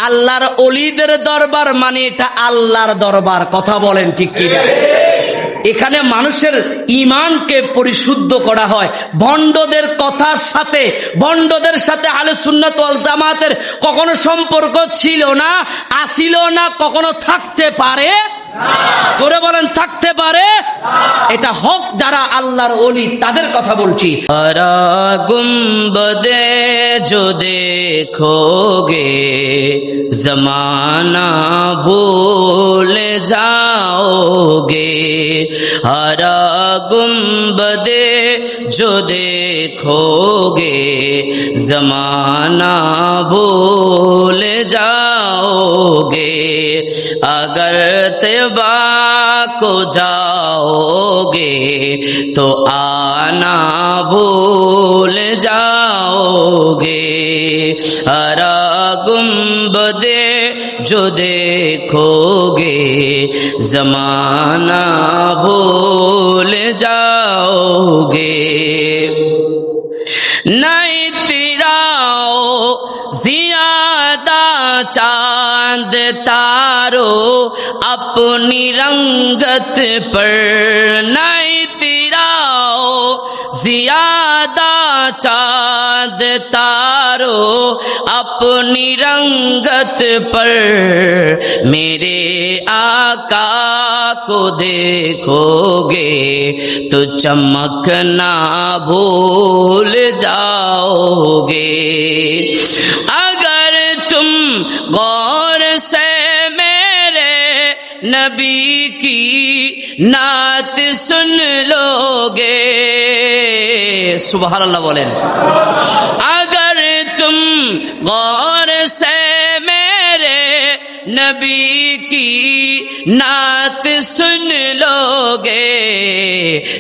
আল্লাহর ওলিদের দরবার মানে এটা আল্লাহর দরবার। কথা বলেন ঠিক কি না? এখানে মানুষের ঈমানকে পরিশুদ্ধ করা হয়। ভণ্ডদের কথার সাথে, ভণ্ডদের সাথে আহলে সুন্নাত ওয়াল জামাতের কখনো সম্পর্ক ছিল না, আসিল না, কখনো থাকতে পারে জোরে বলেন থাকতে পারে। এটা হক যারা আল্লাহর ওলি তাদের কথা বলছি। আরা গুম্বদে जो देखोगे जमाना भूल जाओगे, हरा गुम्बदे जो देखोगे जमाना भूल जाओगे, अगर तबा को जाओगे तो आना भूल जाओगे, हरा गुम्बदे जो देखोगे जमाना भूल जाओगे। नहीं तिराओ ज्यादा चांद तारो अपनी रंगत पर, नहीं तिराओ ज्यादा चांद तारो अपनी रंगत पर, मेरे आका को देखोगे तो चमकना भूल जाओगे, अगर तुम गौर से मेरे नबी की नात सुन लोगे, सुभान अल्लाह बोलें, अगर तुम गौर से मेरे नबी की नात सुन लोगे,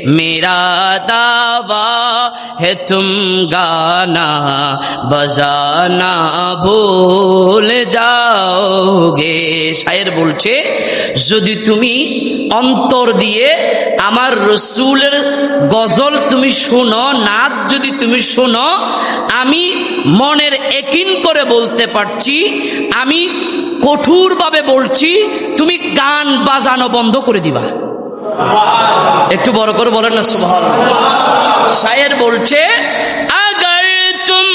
मेरा दावा है तुम गाना बजाना भूल जाओगे। शायर बोलছে যদি তুমি অন্তর দিয়ে আমার রসূলের গজল তুমি শোনো, নাত যদি তুমি শোনো, আমি মনের একিন করে বলতে পারছি, আমি কঠোরভাবে বলছি, তুমি গান বাজানো বন্ধ করে দিবা। একটু বড় করে বলেন না সুবহানাল্লাহ। শায়ের বলছে अगर तुम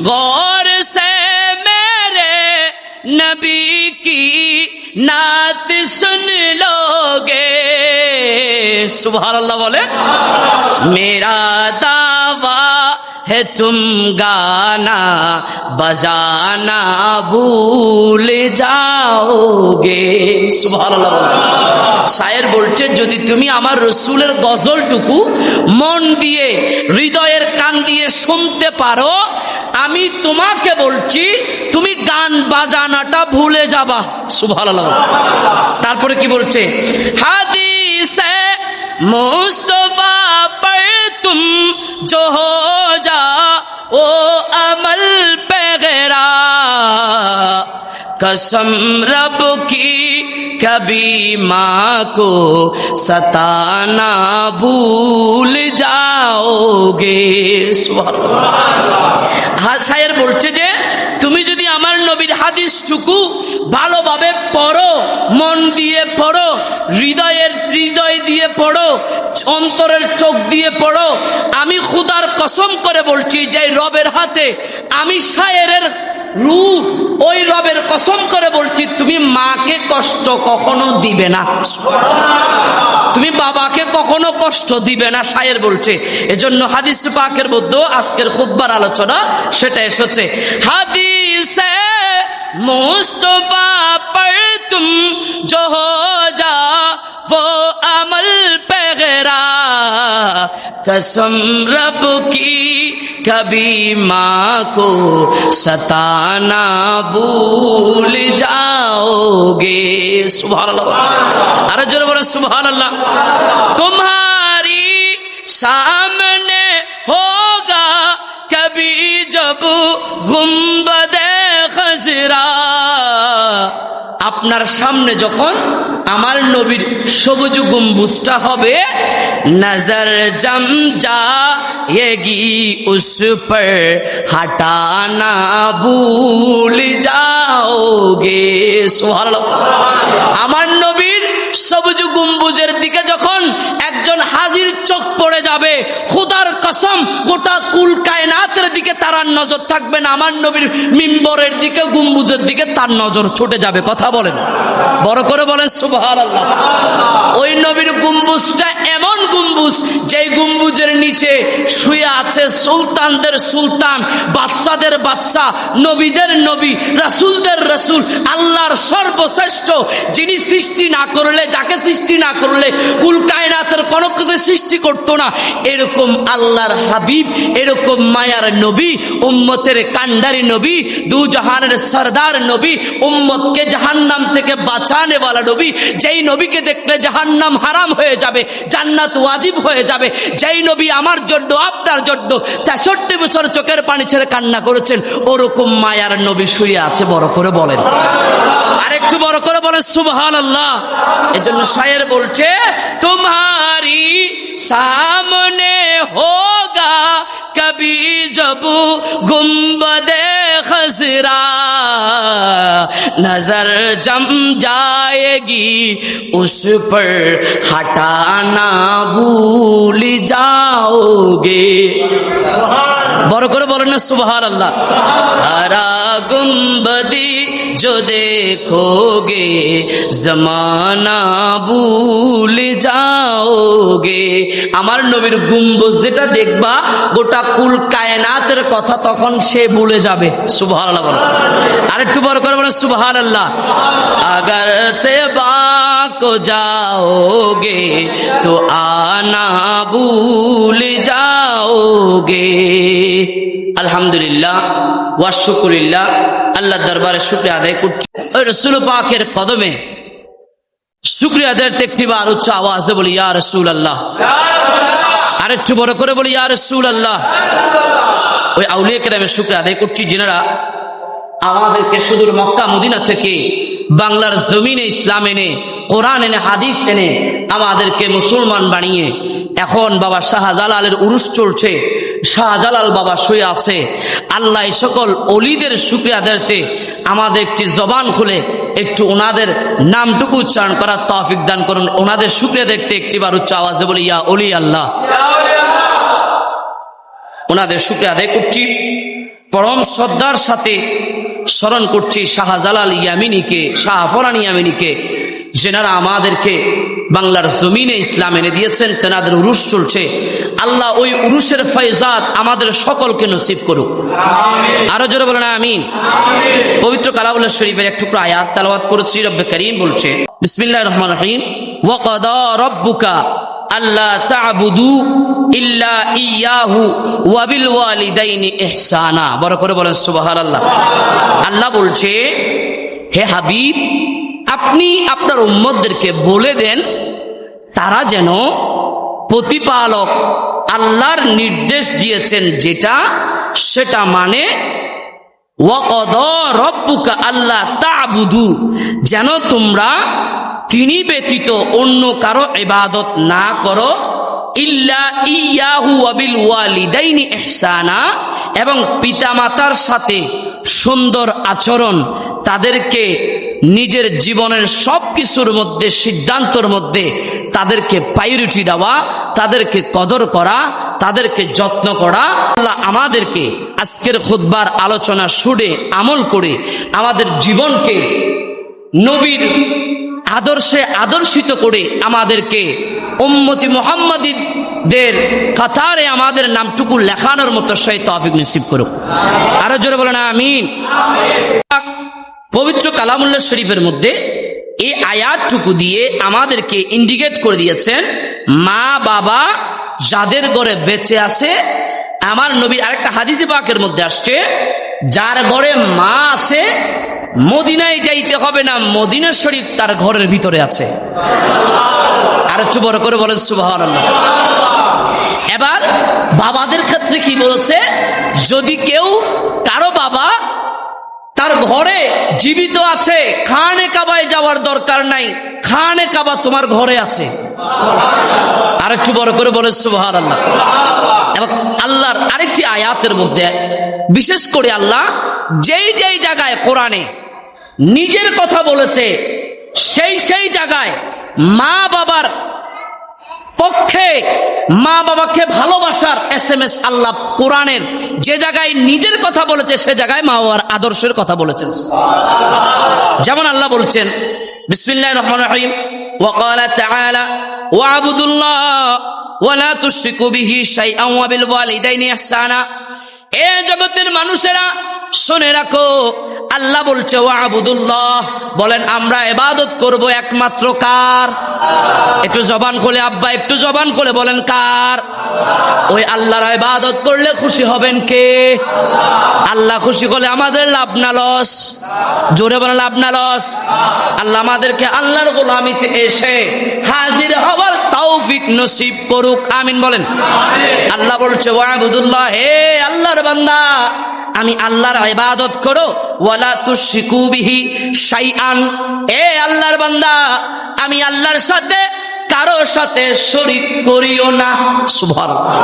गौर से मेरे नबी की नात सुन लोगे, सुबहानल्लाह बोले, मेरा दावा है तुम गाना बजाना भूल जाओगे, सुबहानल्लाह बोले। শায়ের বলছে যদি তুমি আমার রসূলের গজলটুকু মন দিয়ে হৃদয়ের কান দিয়ে শুনতে পারো, আমি তোমাকে বলছি তুমি গান বাজানাটা ভুলে যাবা। সুবহানাল্লাহ। তারপরে কি বলছে, হাদিসে মুস্তাফা पर तुम जो हो जा ओ अमल पे गिरा, कसम रब की कभी माँ को सताना भूल जाओगे। শায়ের বলছে যে তুমি যদি আমার নবীর হাদিসটুকু ভালোভাবে পড়ো, মন দিয়ে পড়ো, হৃদয় দিয়ে পড়ো, অন্তরের চোখ দিয়ে পড়ো, আমি খুদার কসম করে বলছি যে রবের হাতে আমি শায়েরের রূপ, ওই রবের কসম করে বলছি তুমি মাকে কষ্ট কখনো দিবে না, তুমি বাবাকে কখনো কষ্ট দিবে না। শায়ের বলছে এজন্য হাদিস পাকের মধ্যে আজকের খুতবার আলোচনা সেটা এসেছে, হাদিসে মুস্তাফা पर तुम जो हो जा वो अमल पे गिरा, कसम रब की कभी माँ को सताना भूल जाओगे। सुभानअल्लाह। अरे जोर बोलो सुभानअल्लाह। तुम्हारी सामने होगा कभी जब गुंबदे खजरा, আপনার সামনে যখন আমার নবীর সবুজ গম্বুজটা হবে, নজর জম जाएगी उस पर हटाना भूल जाओगे। সুবহানাল্লাহ। আমার নবীর সবুজ গম্বুজের দিকে যখন একজন হাজির চোখ পড়ে যাবে, খোদার কসম গোটা কুল কায়নাতের দিকে তার নজর থাকবে না, আমার নবীর মিম্বরের দিকে গম্বুজের দিকে তার নজর ছুটে যাবে। কথা বলেন, বড় করে বলেন সুবহানাল্লাহ। ওই নবীর গম্বুজটা এমন গম্বুজ, যেই গম্বুজের নিচে শুয়ে আছে সুলতানদের সুলতান, বাদশাদের বাদশা, নবীদের নবী, রাসূলদের রাসূল, আল্লাহর সর্বশ্রেষ্ঠ, যিনি সৃষ্টি না করলে, যাকে সৃষ্টি না করলে কুল কায়নাতের কোনো কিছু সৃষ্টি করতো না, এরকম আল্লাহর হাবিব, এরকম মায়ার নবী, উম্মতের কান্ডারি নবী, দু জাহানের সরদার নবী, উম্মতকে জাহান্নাম থেকে বাঁচানে वाला নবী, যেই নবীকে দেখলে জাহান্নাম হারাম হয়ে যাবে, জান্নাত ওয়াজিব হয়ে যাবে, যেই নবী আমার জন্য, আপনার জন্য 63 বছর চোখের পানি ছেড়ে কান্না করেছেন, ওরকম মায়ার নবী শুয়ে আছে। বড় করে বলেন, আরেকটু বড় করে বলেন সুবহানাল্লাহ। এজন্য শায়ের বলছে, তোমারি সামনে হোগা কবি জব গুম্বদে খজরা, নজর জম जाएगी उस पर हटाना भूल जाओगे। বড় করে বলেন না সুবহানাল্লাহ। हरा गुंबदी जो देखोगे जमाना भूल जाओगे। আমার নবীর গুম্বজ যেটা দেখবা, গোটা কুল কায়নাতের কথা তখন সে ভুলে যাবে। সুবহানাল্লাহ বলেন, আরেকটু বড় করে বলেন সুবহানাল্লাহ। अगर तेबा को जाओगे तो आना भूल जाओगे। আলহামদুলিল্লাহ ওয়া শুকরিল্লাহ, আল্লাহ দরবারে শুকরিয়া আদায় করছি। ওই রাসূল পাকের কদমে শুকরিয়া আদায়ের একটিবার উচ্চ আওয়াজে বলি ইয়া রাসূলুল্লাহ। আরেকটু বড় করে বলি ইয়া রাসূলুল্লাহ। ওই আউলিয়া কেরামের শুকরিয়া আদায় করছি, যিনারা আমাদেরকে সুদূর মক্কা মদিনা থেকে বাংলার জমিনে ইসলাম এনে, কোরআন এনে, হাদিস এনে আমাদেরকে মুসলমান বানিয়ে, এখন বাবা শাহজালালের উরুস চলছে, শাহজালাল বাবা শুয়ে আছে। আল্লাহ এই সকল অলিদের শুকরিয়া আদায়তে আমাদের একটি জবান খুলে একটু ওনাদের নামটুকু উচ্চারণ করার তৌফিক দান করুন। ওনাদের শুকরিয়া দেখতে একটিবার উচ্চ আওয়াজে বলি ইয়া অলি আল্লাহ। ওনাদের শুকরিয়া আদায় করছি, পরম শ্রদ্ধার সাথে স্মরণ করছি শাহজালাল ইয়ামিনীকে, শাহ ফরান ইয়ামিনীকে, যেনারা আমাদেরকে বাংলার জমিনে ইসলাম এনে দিয়েছেন। তেনাদের উরুস চলছে, আল্লাহ ওই উরুসের ফয়জাত আমাদের সকলকে নসিব করুক। আরো জোরে বলেন আমিন। পবিত্র কালামুল্লাহ শরীফের এক টুকরো আয়াত তেলাওয়াত করেছি। রব্বে কারীম বলছে, বিসমিল্লাহির রহমানির রহিম, ওয়া কাদা রাব্বুকা আল্লা তা'বুদু ইল্লা ইয়াহু ওয়া বিল ওয়ালিদাইনি ইহসানা। বড় করে বলেন সুবহানাল্লাহ। আল্লাহ বলছে, হে হাবিব, আপনি আপনার উম্মতদেরকে বলে দেন তারা যেন প্রতিপালক আল্লাহর নির্দেশ দিয়েছেন যেটা, সেটা মানে ওয়াকাদা রাব্বুকা আল্লা তা'বুদু, যেন তোমরা তিনি ব্যতীত অন্য কারো ইবাদত না করো, ইল্লা ইয়াহু ওয়া বিল ওয়ালিদাইনি ইহসানা, এবং পিতামাতার সাথে সুন্দর আচরণ, তাদেরকে নিজের জীবনের সব কিছুর মধ্যে, সিদ্ধান্তর মধ্যে তাদেরকে প্রায়োরিটি দেওয়া, তাদেরকে কদর করা, তাদেরকে যত্ন করা। আল্লাহ আমাদেরকে আজকের খুতবার আলোচনা শুনে আমল করে আমাদের জীবনকে নবীর আদর্শে আদর্শিত করে আমাদেরকে উম্মতি মুহাম্মাদীদের কাতারে আমাদের নামটুকু লেখানোর মতো সেই তৌফিক নসিব করুক। আরো জোরে বলেন আমিন। পবিত্র কালামুল্লাহ শরীফের মধ্যে এই আয়াতটুকু দিয়ে আমাদেরকে ইন্ডিকেট করে দিয়েছেন, মা বাবা যাদের ঘরে বেঁচে আছে, আমার নবীর আরেকটা হাদিসে পাকের মধ্যে আসছে, যার ঘরে মা আছে মদিনায় যাইতে হবে না, মদিনা শরীফ তার ঘরের ভিতরে আছে। আর একটু বড় করে বলেন সুবহানাল্লাহ। এবার বাবাদের ক্ষেত্রে কি বলছে, যদি কেউ কারো বাবা তার ঘরে জীবিত আছে, খানে কাবায় যাওয়ার দরকার নাই, খানে কাবা তোমার ঘরে আছে। আর একটু বড় করে বলে সুবহানাল্লাহ। এবং আল্লাহর আরেকটি আয়াতের মধ্যে বিশেষ করে আল্লাহ যেই যেই জায়গায় কোরআনে নিজের কথা বলেছে সেই সেই জায়গায় মা বাবার পক্ষে, মা বাবাকে ভালোবাসার SMS আল্লাহ কোরআনের যে জায়গায় নিজের কথা বলেছে সে জায়গায় মা বাবার আদর্শের কথা বলেছেন। যেমন আল্লাহ বলছেন বিসমিল্লাহির রহমানির রহিম, ওয়া ক্বালা তাআলা ওয়া'বুদুল্লাহ ওয়া লা তুশরিকু বিহি শাইআন ওয়া বিল ওয়ালিদাইনি ইহসানা। এ জগতের মানুষেরা শুনে রাখো, আল্লাহ বলছে ওয়া'বুদুল্লাহ, বলেন আমরা ইবাদত করব একমাত্র কার? একটু জবান খুলে আব্বা, একটু জবান খুলে বলেন কার? ওই আল্লাহর ইবাদত করলে খুশি হবেন কে? আল্লাহ খুশি হলে আমাদের লাভ না লস? জোরে বলেন লাভ না লস? আল্লাহ আমাদেরকে আল্লাহর গোলামিতে এসে হাজির হওয়ার তৌফিক নসিব করুক, আমিন বলেন। আল্লাহ বলছে ওয়া'বুদুল্লাহ, হে আল্লাহর বান্দা আমি আল্লাহর ইবাদত করো, ওয়ালা তুশরিকু বিহি শাইআন, এ আল্লাহর বান্দা আমি আল্লাহর সাথে কারোর সাথে শরীক করিও না। সুবহানাল্লাহ।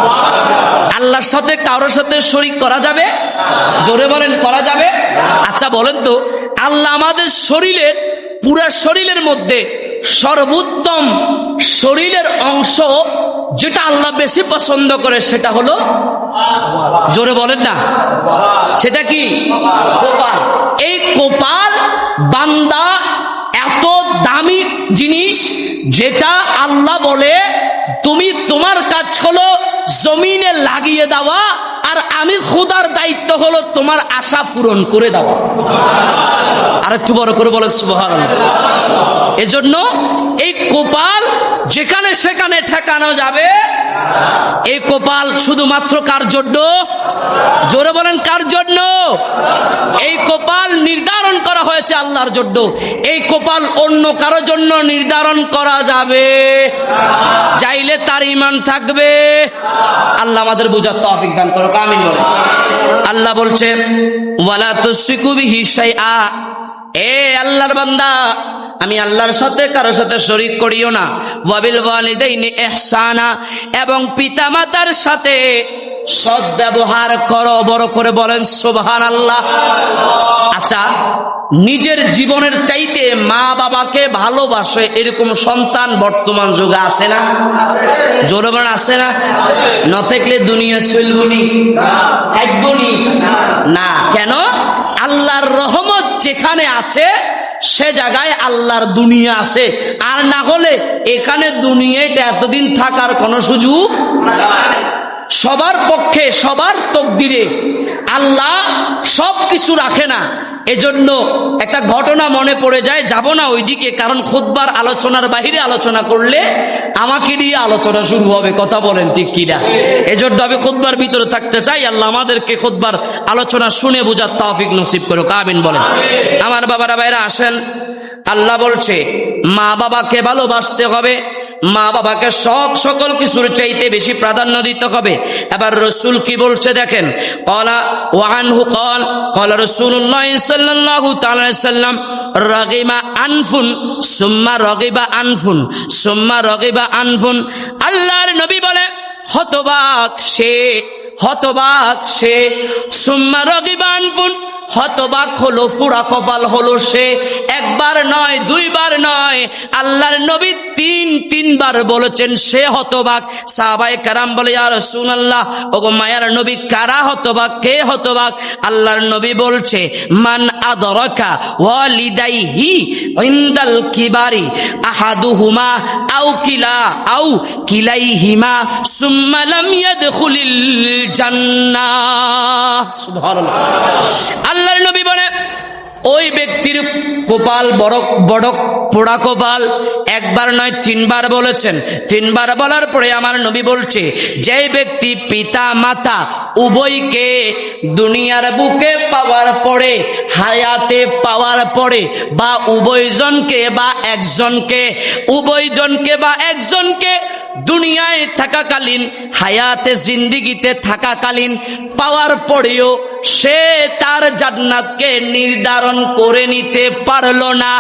আল্লাহর সাথে কারোর সাথে শরীক করা যাবে? জোরে বলেন করা যাবে? আচ্ছা বলেন তো, আল্লাহ আমাদের শরীরের পুরো শরীরের মধ্যে সর্বোত্তম শরীরের অংশ যেটা আল্লাহ বেশি পছন্দ করে সেটা হলো, জোরে বলেন না, সেটা কি? কপাল। এই কপাল বান্দা এত দামি জিনিস যেটা আল্লাহ বলে তুমি তোমার কাজ হলো জমিনে লাগিয়ে দেওয়া, আর আমি খোদার দায়িত্ব হলো তোমার আশা পূরণ করে দেওয়া। আর একটু বড় করে বলে সুবহানাল্লাহ। এজন্য এই কপাল যেখানে সেখানে ঠেকানো যাবে। এই কপাল শুধুমাত্র কার জন্য? জোরে বলেন কার জন্য? এই কপাল নির্ধারণ করা হয়েছে আল্লাহর জন্য। এই কপাল অন্য কারোর জন্য নির্ধারণ করা যাবে? চাইলে তার ঈমান থাকবে। আল্লাহ আমাদের বুঝার তৌফিক দান করুক, আমিন বলেন। আল্লাহ বলছে ওয়ালা তুশরিকু বিহি শাইআ, এ আল্লাহর বান্দা আমি আল্লাহর সাথে কারোর সাথে শরীক করিও না। ওয়াবিল ওয়ালিদাইনি ইহসানা, এবং পিতামাতার সাথে সৎ ব্যবহার করো। বড় করে বলেন সুবহানাল্লাহ। আচ্ছা, নিজের জীবনের চাইতে মা বাবাকে ভালোবাসে এরকম সন্তান বর্তমান যুগে আছে না? জোরে বলেন আছে না? না থাকলে দুনিয়া চলবনি, থাকবনি না। কেন? আল্লাহর রহমত যেখানে আছে সে জায়গায় আল্লাহর দুনিয়া আছে। আর না হলে এখানে দুনিয়াটা এতদিন থাকার কোনো সুযোগ সবার পক্ষে, সবার তকদিরে আল্লাহ সব কিছু রাখে না। এজন্য একটা ঘটনা মনে পড়ে যায়, যাব না ওইদিকে, কারণ খুতবার আলোচনার বাহিরে আলোচনা করলে আমাকে নিয়ে আলোচনা শুরু হবে, কথা বলেন ঠিক কিনা? এজন্য আমি খুতবার ভিতরে থাকতে চাই। আল্লাহ আমাদেরকে খুতবার আলোচনা শুনে বোঝার তৌফিক নসিব করুক, আমিন বলেন। আমার বাবারা ভাইরা আসেন, আল্লাহ বলছে মা বাবাকে ভালোবাসতে হবে, মা বাবাকে সকল কিছুর চাইতে বেশি প্রাধান্য দিতে হবে। এবার রাসূল কি বলছে দেখেন, ক্বালা ওয়া আনহু ক্বাল ক্বালা রাসূলুল্লাহ সাল্লাল্লাহু তাআলা আলাইহি সাল্লাম রাগিমা আনফুন সুম্মা রাগিবা আনফুন সুম্মা রাগিবা আনফুন। আল্লাহর নবী বলে হতবাক সে, হতবাক সে, সুম্মা রাগিবা আনফুন, হতবাক হলো, পুরা কপাল হলো সে। একবার নয়, দুইবার নয়, আল্লাহর নবী তিনবার বলেছেন সে হতবাক। সাহাবায়ে কেরাম বলে ইয়া রাসূলুল্লাহ, ওগো মায়ার নবী কারা হতবাক, কে হতবাক? আল্লাহর নবী বলছে মান আদরাকা ওয়ালিদাইহি ইনদাল কিবারি আহাদুহুমা আও কিলাইহিমা সুম্মা লাম ইয়াদখুলিল জান্নাহ। সুবহানাল্লাহ। আল্লাহর নবী বলে ওই ব্যক্তির কপাল বড় পোড়া কপাল। একবার নয়, তিনবার বলেছেন। তিনবার বলার পরে আমার নবী বলছে যে ব্যক্তি পিতা মাতা উভয়কে দুনিয়ার বুকে পাওয়ার পরে, হায়াতে পাওয়ার পরে, বা উভয়জনকে বা একজনকে দুনিয়ায় থাকাকালীন, হায়াতে জিন্দিগিতে থাকাকালীন পাওয়ার পরেও সে তার জান্নাতকে নির্ধারণ করে নিতে পারলো না।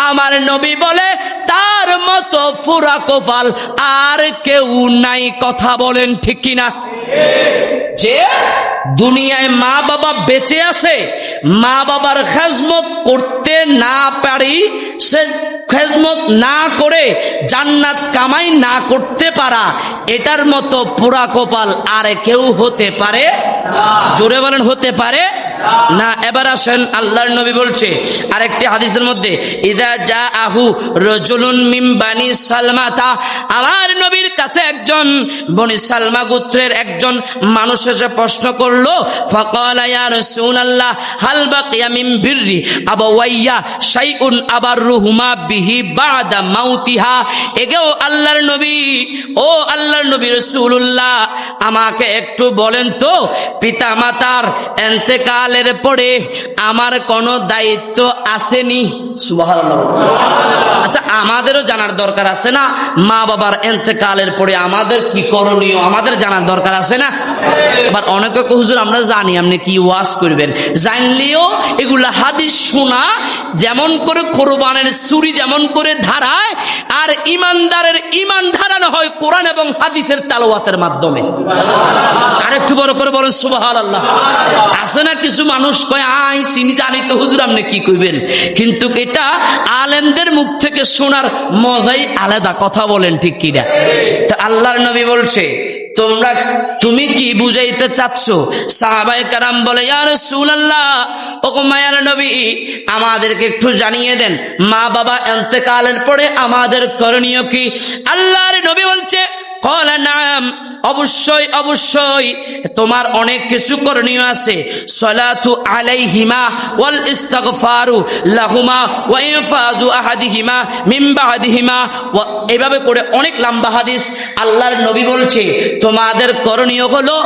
আমার নবী বলে তার মতো পুরা কপাল আর কেউ নাই। কথা বলেন ঠিক কিনা? যে দুনিয়ায় মা বাবা বেঁচে আছে, মা বাবার খেজমত করতে না পারি, সে খেজমত না করে জান্নাত কামাই না করতে পারা, এটার মতো পুরা কপাল আর কেউ হতে পারে? জোরে বলেন, হতে পারে না। এবার আসেন, আল্লাহর নবী বলছে আরেকটি হাদিসের মধ্যে, ইদা জা আহু রজুলুন মিন বানি সালমাতা, আমার নবীর কাছে একজন বনি সালমা গোত্রের একজন মানুষ এসে প্রশ্ন করলো, ফাকালা ইয়া রাসূলুল্লাহ হাল বাকিয়া মিন বিররি আবাওয়াইয়া শাইউন আবাররুহুমা বিহি বাদা মাউতিহা। এগেও আল্লাহর নবী, ও আল্লাহর নবী রাসূলুল্লাহ, আমাকে একটু বলেন তো পিতা মাতার ইন্তেকালের পরে আমার কোনো দায়িত্ব আসেনি? সুবহানাল্লাহ। আচ্ছা, আমাদেরও জানার দরকার আছে না মা বাবার ইন্তেকালের পরে আমাদের কি করণীয়? আমাদের জানার দরকার আছে না? আবার অনেকে কয় হুজুর আমরা জানি, আপনি কি ওয়াজ করবেন? জানলেও এগুলা হাদিস শোনা যেমন করে কোরবানের ছুরি যেমন করে ধারায়, আর ইমানদারের ইমান ধারানো হয় কোরআন এবং হাদিসের তেলাওয়াতের মাধ্যমে। আরেকটু বড় করে বলেন সুবহানাল্লাহ। আছে না কিছু মানুষ কয় আই চিনি জানি তো হুজুর আপনি কি কইবেন, কিন্তু এটা আলেমদের মুখ থেকে শোনার মজাই আলাদা। কথা বলেন ঠিক কিনা? তো আল্লাহর নবী বলছে তুমি কি বুঝাইতে চাচ্ছ? সাহাবায়ে কেরাম বলে, ইয়া রাসূলুল্লাহ, ও মায়ার নবী, আমাদেরকে একটু জানিয়ে দেন মা বাবা ইন্তেকালের পরে আমাদের করণীয় কি? আল্লাহর নবী বলছে, ক্বালা নাম, অবশ্যই অবশ্যই তোমার অনেক কিছু করণীয় আছে। সালাতু আলাইহিমা ওয়াল ইস্তিগফারু লাহুমা ওয়া ইনফাযু আহাদিহিমা মিন বাদিহিমা। এইভাবে করে অনেক লম্বা হাদিস। আল্লাহর নবী বলছে তোমাদের করণীয় হলো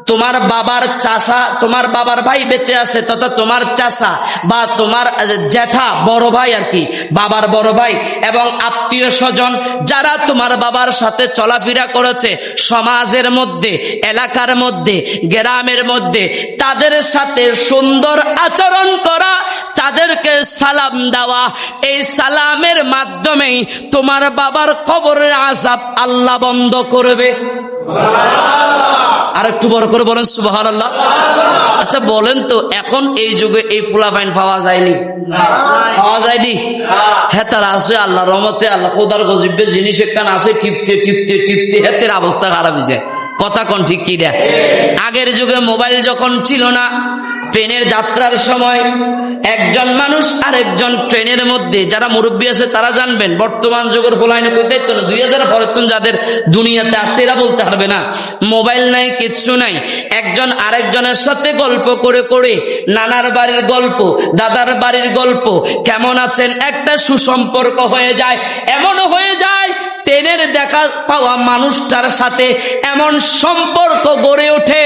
তোমার বাবার চাচা, তোমার বাবার ভাই বেঁচে আছে, তথা তোমার চাচা বা তোমার জ্যাঠা, বড় ভাই আর কি, বাবার বড় ভাই এবং আত্মীয় স্বজন যারা তোমার বাবার সাথে চলাফেরা করেছে সমাজের মধ্যে, এলাকার মধ্যে, গ্রামের মধ্যে, তাদের সাথে সুন্দর আচরণ করা, তাদেরকে সালাম দেওয়া। এই সালামের মাধ্যমেই তোমার বাবার কবরের আযাব আল্লাহ বন্ধ করবে। আর একটু বড় করে বলেন সুবহানাল্লাহ। আচ্ছা বলেন তো, এখন এই যুগে এই ফুলাফাইন পাওয়া যায়নি? পাওয়া যায়নি? হ্যাঁ, তার আছে আল্লাহর রহমতে, আল্লাহ খোদার গজবে জিনিস একখান আছে, টিপতে টিপতে টিপতে হেতের অবস্থা খারাপ হয়ে যায়। কথা কোন ঠিক কি? আগের যুগে মোবাইল যখন ছিল না, ট্রেনের যাত্রার সময় একজন মানুষ আর একজন ট্রেনের মধ্যে, যারা মুরব্বী আছে তারা জানবেন, বর্তমান যুগের ফলাইনে কইতে তো না, 2000 পরে যাদের দুনিয়াতে আসছে এরা বলতে পারবে না। মোবাইল নাই, কিচ্ছু নাই, একজন আরেকজনের সাথে গল্প করে করে নানার বাড়ির গল্প, দাদার বাড়ির গল্প, কেমন আছেন, একটা সুসম্পর্ক হয়ে যায়। এমনও হয়ে যায় ট্রেনের দেখা পাওয়া মানুষটার সাথে এমন সম্পর্ক গড়ে ওঠে,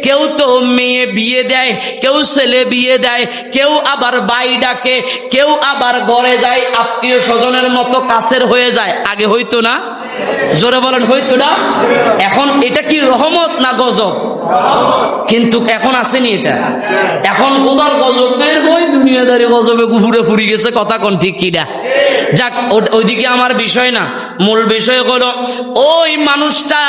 কেউ তো মেয়ে বিয়ে দেয়, কেউ ছেলে বিয়ে দেয়, কেউ আবার বাই ডাকে, কেউ আবার ঘরে যায়, আত্মীয় স্বজনের মতো কাছের হয়ে যায়। আগে হইতো না? জোরে বলেন, হইতো না? এখন এটা কি রহমত না গজব? কিন্তু এখন আসেনি এটা, এখন খোদার গজবের বই, দুনিয়াদারি গজবে ঘুরে ফুরি গেছে। কথা কোন ঠিক কিনা? যাক, ওইদিকে আমার বিষয় না, মূল বিষয় হলো ওই মানুষটা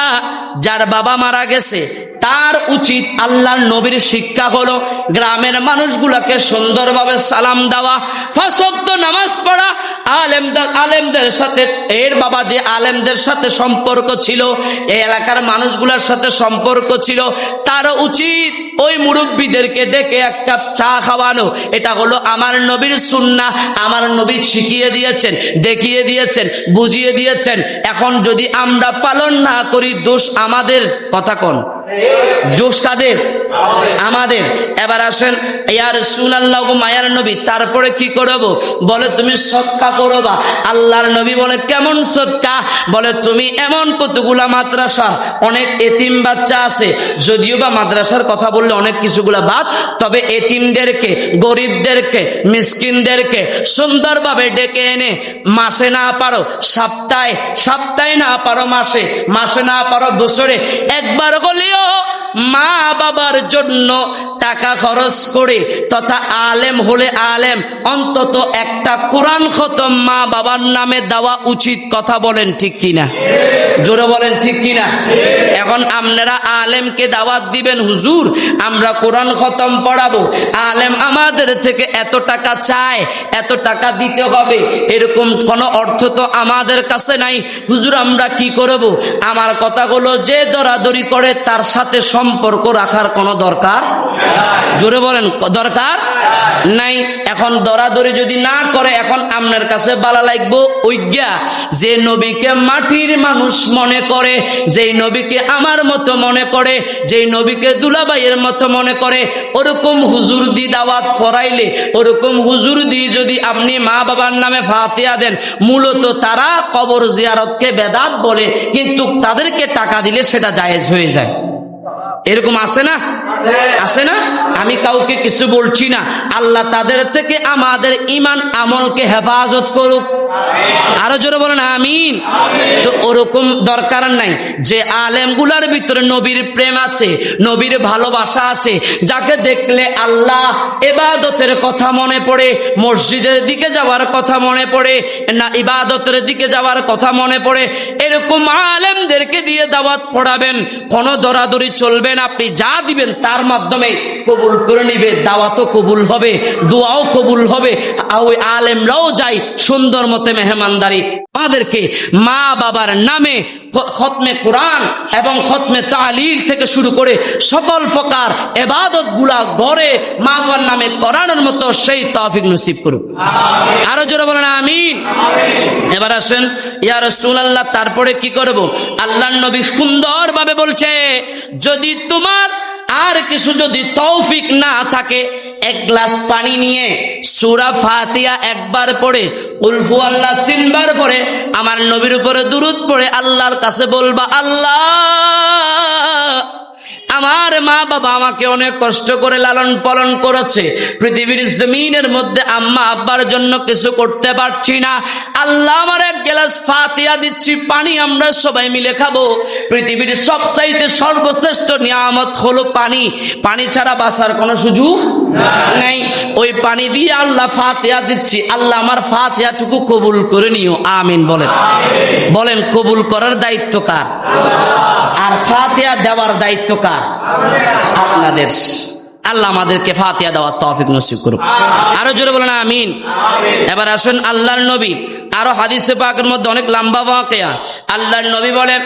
যার বাবা মারা গেছে তার উচিত, আল্লাহর নবীর শিক্ষা হলো গ্রামের মানুষগুলাকে সুন্দরভাবে সালাম দেওয়া, 5 ওয়াক্ত নামাজ পড়া, আলেমদের সাথে, এর বাবা যে আলেমদের সাথে সম্পর্ক ছিল, এই এলাকার মানুষগুলোর সাথে সম্পর্ক ছিল, তার উচিত ওই মুরব্বীদেরকে ডেকে এক কাপ চা খাওয়ানো। এটা হলো আমার নবীর সুন্নাহ। আমার নবী শিখিয়ে দিয়েছেন, দেখিয়ে দিয়েছেন, বুঝিয়ে দিয়েছেন। এখন যদি আমরা পালন না করি দোষ আমাদের। কথা কোন? জোশ কাদের? আমাদের। এবার আসেন, ইয়া রাসূলুল্লাহ গো মায়ার নবী, তারপরে কি করব? বলে তুমি সদকা করবা। আল্লাহর নবী বলে কেমন সদকা? বলে তুমি এমন কতগুলা মাদ্রাসা, অনেক এতিম বাচ্চা আছে, যদিও বা মাদ্রাসার কথা বললে অনেক কিছুগুলা বাদ, তবে এতিমদেরকে, গরিবদেরকে, মিসকিনদেরকে সুন্দরভাবে ডেকে এনে, মাসে না পারো সপ্তাহে, সপ্তাহে না পারো মাসে, মাসে না পারো বছরে, একবার হলেও মা বাবার জন্য টাকা খরচ করে, তথা আলেম হলে আলেম, অন্তত একটা কোরআন খতম মা বাবার নামে দেওয়া উচিত। কথা বলেন ঠিক কিনা? জোরে বলেন ঠিক কিনা? এখন আপনারা আলেমকে দাওয়াত দিবেন, হুজুর আমরা কোরআন খতম পড়াবো, আলেম আমাদের থেকে এত টাকা চায়, এত টাকা দিতে হবে, এরকম কোনো অর্থ তো আমাদের কাছে নাই, হুজুর আমরা কি করব? আমার কথা হলো, যে দরাদরি করে তার সাথে সম্পর্ক রাখার কোনো দরকার, জোরে বলেন দরকার নাই। এখন দরাদরি যদি না করে, এখন আপনার কাছে বালা লাগবো ওইজ্ঞা যে নবীকে মাটির মানুষ মনে করে, যেই নবীকে আমার মতো মনে করে, যেই নবীকে দুলাভাইয়ের মতো মনে করে, ওরকম হুজুর দি দাওয়াত ফরাইলে, ওরকম হুজুর দি যদি আপনি মা বাবার নামে ফাতিহা দেন, মূলত তারা কবর জিয়ারতকে বেদাত বলে, কিন্তু তাদেরকে টাকা দিলে সেটা জায়েজ হয়ে যায়। এরকম আছে না? আছে না? আমি কাউকে কিছু বলছি না, আল্লাহ তাদের থেকে আমাদের ঈমান আমলকে হেফাজত করুক। আরো জোরে বলেন আমিন। তো ওরকম দরকার নাই যে আলেমগুলার ভিতরে নবীর প্রেম আছে, নবীর ভালোবাসা আছে, যাকে দেখলে আল্লাহ ইবাদতের কথা মনে পড়ে, মসজিদের দিকে যাওয়ার কথা মনে পড়ে, না ইবাদতের দিকে যাওয়ার কথা মনে পড়ে, এরকম আলেমদেরকে দিয়ে দাওয়াত পড়াবেন। কোনো দরাদরি চলবে না, আপনি যা দিবেন তার মাধ্যমে কবুল করে নিবে, দাওয়াতও কবুল হবে, দোয়াও কবুল হবে, ওই আলেমরাও যাই সুন্দর মতে মেহমানদারি। আমাদেরকে মা বাবার নামে খতমে কোরআন এবং খতমে তাহলিল থেকে শুরু করে সকল প্রকার ইবাদত গুলা গড়ে মা বাবার নামে করানোর মতো সেই তৌফিক নসিব করুক। আরো জোরে বলেন আমিন। এবার আসেন, ইয়া রাসূলুল্লাহ তারপরে কি করব? আল্লাহর নবী সুন্দরভাবে বলছে, যদি তোমার আর কিছু যদি তৌফিক না থাকে, এক গ্লাস পানি নিয়ে সূরা ফাতিহা একবার পড়ে, কুল হুয়াল্লাহ 3 বার পড়ে, আমার নবীর উপরে দুরূদ পড়ে আল্লাহর কাছে বলবা, আল্লাহ আমার মা বাবা আমাকে অনেক কষ্ট করে লালন পালন করেছে, পৃথিবীর জমিনের মধ্যে আম্মা আব্বার জন্য কিছু করতে পারছি না, আল্লাহ আমার এক গ্লাস ফাতিহা দিচ্ছি, পানি আমরা সবাই মিলে খাবো, পৃথিবীর সবচাইতে সর্বশ্রেষ্ঠ নিয়ামত হলো পানি, পানি ছাড়া বাঁচার কোনো সুযোগ নাই, ওই পানি দিয়ে আল্লাহ ফাতিহা দিচ্ছি, আল্লাহ আমার ফাতিহাটুকু কবুল করে নিও, আমিন বলেন। বলেন কবুল করার দায়িত্ব কার? আর ফাতিহা দেওয়ার দায়িত্ব কার? আপনাদের। আল্লাহ আমাদেরকে ফাতিহা দেওয়ার তৌফিক নসিব করুক। আরো জোরে বলেন আমিন। এবার আসেন আল্লাহর নবী, আরো হাদিসে পাকের মধ্যে অনেক লম্বা ওয়াকিয়া। আল্লাহর নবী বলেন,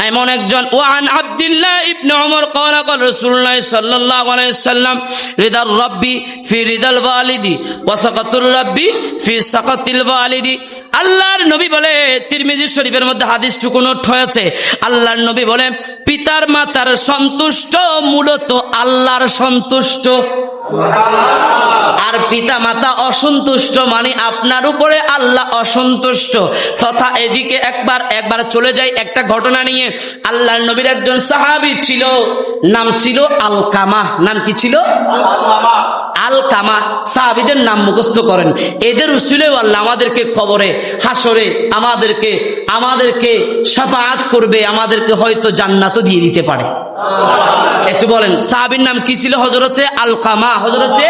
এমন একজন, ওয়ান আব্দুল্লাহ ইবনে ওমর ক্বালা ক্বাল রাসূলুল্লাহ সাল্লাল্লাহু আলাইহি ওয়াসাল্লাম, রিদাল রাব্বি ফি রিদাল ওয়ালিদি ওয়া সাকাতুর রাব্বি ফি সাকাতিল ওয়ালিদি। আল্লাহর নবী বলে, তিরমিজি শরীফের মধ্যে হাদিসটুকু নোট হয়েছে, আল্লাহর নবী বলে, পিতার মাতার সন্তুষ্ট মূলত আল্লাহর সন্তুষ্ট, আর পিতা মাতা অসন্তুষ্ট মানে আপনার উপরে আল্লাহ অসন্তুষ্ট। তথা এদিকে একবার চলে যাই একটা ঘটনা নিয়ে। আল্লাহর নবীর একজন সাহাবী ছিল, নাম ছিল আলকামা। নাম কি ছিল? আলকামা। সাহাবীদের নাম মুখস্থ করেন, এদের উসিলায় আল্লাহ আমাদেরকে কবরে হাসরে আমাদেরকে শাফাআত করবে, আমাদেরকে হয়তো জান্নাতও দিয়ে দিতে পারে। একটু বলেন সাহাবীর নাম কি ছিল? হযরতে আলকামা। হযরতে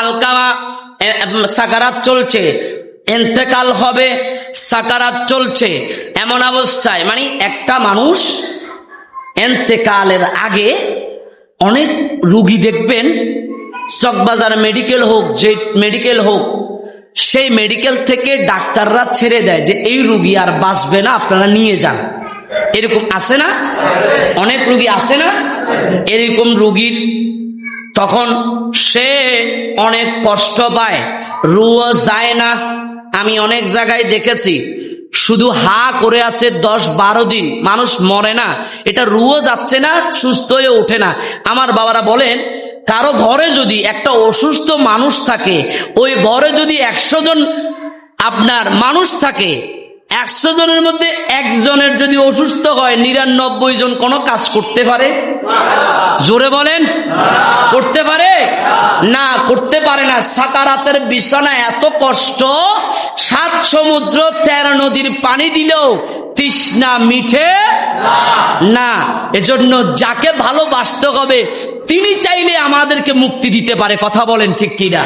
আলকামা সাকারাত চলছে, ইন্তেকাল হবে, সাকারাত চলছে, এমন অবস্থায় মানে একটা মানুষ ইন্তেকালের আগে অনেক রোগী দেখবেন, চকবাজার মেডিকেল হোক, যে মেডিকেল হোক, সেই মেডিকেল থেকে ডাক্তাররা ছেড়ে দেয় যে এই রোগী আর বাঁচবে না, আপনারা নিয়ে যান। এরকম আছে না? অনেক রোগী আছে না? এরকম রোগীর তখন সে অনেক কষ্ট পায়, রুহ যায় না। আমি অনেক জায়গায় দেখেছি শুধু হা করে আছে 10-12 দিন, মানুষ মরে না, এটা রুও যাচ্ছে না, সুস্থ হয়ে ওঠে না। আমার বাবারা বলেন, কারো ঘরে যদি একটা অসুস্থ মানুষ থাকে, ওই ঘরে যদি 100 জন আপনার মানুষ থাকে, 100 জনের মধ্যে একজনের যদি অসুস্থ হয়, 99 জন কোনো কাজ করতে পারে? জোরে বলেন, করতে পারে না? করতে পারে না। সাকারাতের বিছানা এত কষ্ট, 7 সমুদ্র 13 নদীর পানি দিলেও তৃষ্ণা মিঠে না। এজন্য যাকে ভালোবাসতে হবে তিনি চাইলে আমাদেরকে মুক্তি দিতে পারে। কথা বলেন ঠিক কিনা?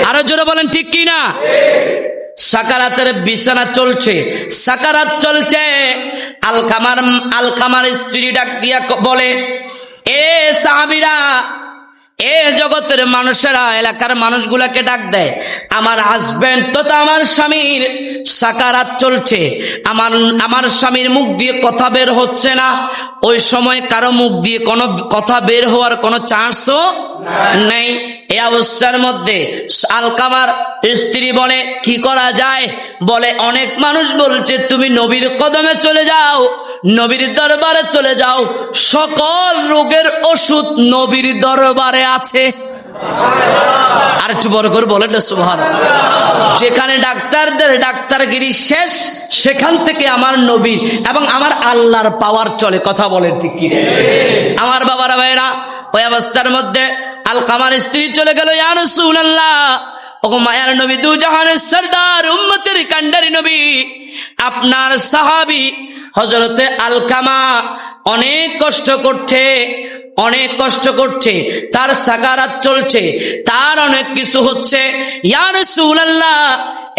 আরো জোরে বলেন ঠিক কিনা? সাকারাতের বিছানা চলছে, সাকারাত চলছে। আলকামার স্ত্রী ডাক দিয়া বলে, এ সাহাবীরা, এ জগতের মানুষেরা, এলাকার মানুষগুলাকে ডাক দেয়, আমার হাজবেন্ড তথা আমার স্বামীর সাকারাত চলছে, আমার স্বামীর মুখ দিয়ে কথা বের হচ্ছে না। ওই সময় কারো মুখ দিয়ে কোনো কথা বের হওয়ার কোনো চান্সও নেই। এই অবস্থার মধ্যে আলকামার স্ত্রী বলে, কি করা যায়? বলে, অনেক মানুষ বলছে তুমি নবীর কদমে চলে যাও, নবীর দরবারে চলে যাও, সকল রোগের ওষুধ নবীর দরবারে আছে। আর একটু বড় করে বলেন না সুবহানাল্লাহ। যেখানে ডাক্তারদের ডাক্তারগিরি শেষ, সেখান থেকে আমার নবী এবং আমার আল্লাহর পাওয়ার চলে। কথা বলেন ঠিক কি? আমার বাবারা ভাইরা, ওই অবস্থার মধ্যে আলকামার স্ত্রী চলে গেল, ইয়া রাসূলুল্লাহ, ওগো মায়ার নবী, দু জাহানের সরদার, উম্মতের কান্ডারি নবী, আপনার সাহাবী হযরতে আলকামা অনেক কষ্ট করছে, অনেক কষ্ট করছে, তার সাকারাত চলছে, তার অনেক কিছু হচ্ছে। ইয়া রাসূলুল্লাহ,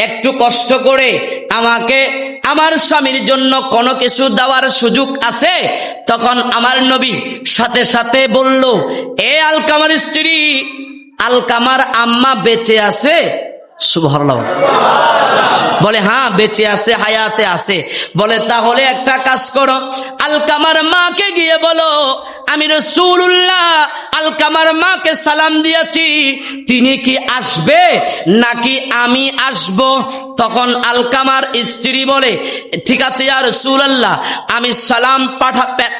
একটু কষ্ট করে আমাকে আমার স্বামীর জন্য কোনো কিছু দেওয়ার সুযোগ আছে? তখন আমার নবী সাথে সাথে বলল, এ আলকামার স্ত্রী, আলকামার আম্মা বেঁচে আছে? সুবহানাল্লাহ। বলে, হ্যাঁ বেঁচে আছে, হায়াতে আছে। বলে, তাহলে একটা কাজ করো, আলকামার মাকে গিয়ে বলো আমি রাসূলুল্লাহ আলকামার মাকে সালাম দিয়েছি, তিনি কি আসবে নাকি আমি আসব? তখন আলকামার স্ত্রী বলে, ঠিক আছে ইয়া রাসূলুল্লাহ, আমি সালাম